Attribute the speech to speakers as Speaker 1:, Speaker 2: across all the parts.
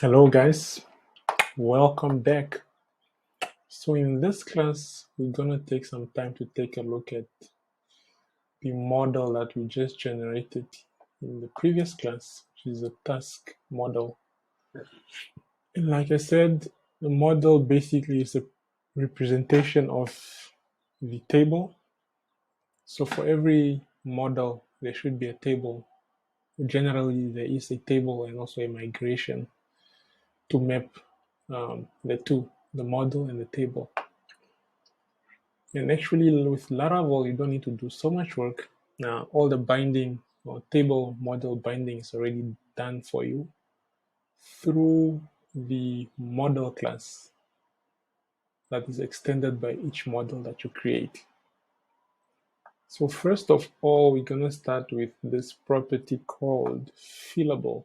Speaker 1: Hello guys, welcome back. So in this class, we're gonna take some time to take a look at the model that we just generated in the previous class, which is a task model. And like I said, the model basically is a representation of the table. So for every model, there should be a table. Generally, there is a table and also a migration to map the two, the model and the table. And actually with Laravel, you don't need to do so much work. Now, all the binding or table model binding is already done for you through the model class that is extended by each model that you create. So first of all, we're gonna start with this property called fillable.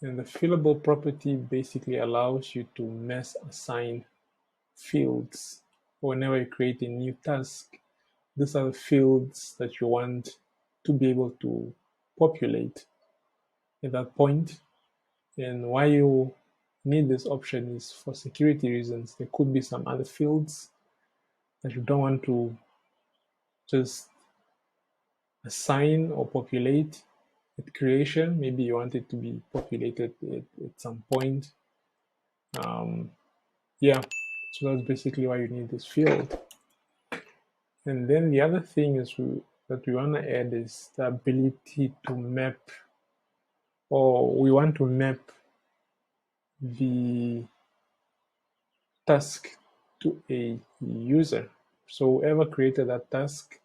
Speaker 1: And the fillable property basically allows you to mass assign fields whenever you create a new task. These are the fields that you want to be able to populate at that point. And why you need this option is for security reasons. There could be some other fields that you don't want to just assign or populate at creation. Maybe you want it to be populated at some point. Yeah, so that's basically why you need this field. And then the other thing is that we want to add is the ability to map, or we want to map the task to a user. So whoever created that task,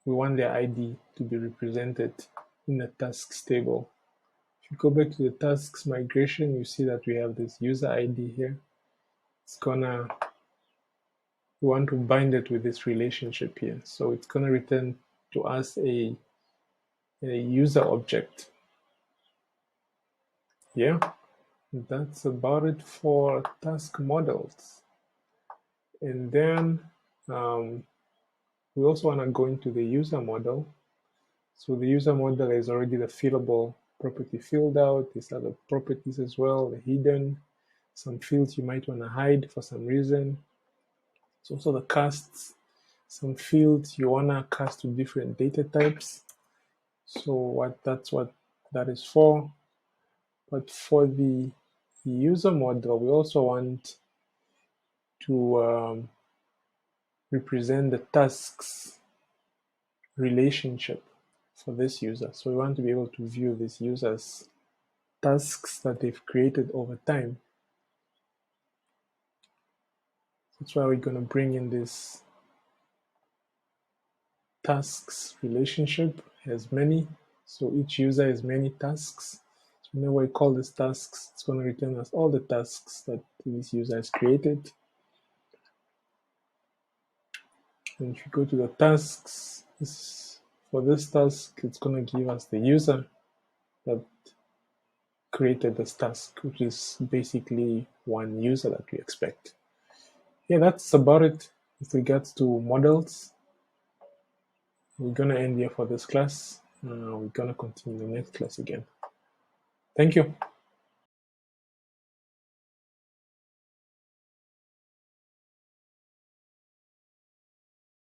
Speaker 1: we want their ID to be represented in the tasks table. If you go back to the tasks migration, you see that we have this user ID here. We want to bind it with this relationship here. So it's gonna return to us a user object. Yeah, that's about it for task models. And then we also want to go into the user model. So the user model is already the fillable property filled out. These are the properties as well, the hidden, some fields you might want to hide for some reason. It's also the casts, some fields you want to cast to different data types. So that's what that is for. But for the user model, we also want to represent the tasks relationship for this user. So we want to be able to view this user's tasks that they've created over time. That's why we're going to bring in this tasks relationship. It has many, so each user has many tasks. So whenever we call this tasks, it's going to return us all the tasks that this user has created. And if you go to the tasks, for this task, it's going to give us the user that created this task, which is basically one user that we expect. Yeah, that's about it with regards to models. We're going to end here for this class. We're going to continue the next class again. Thank you.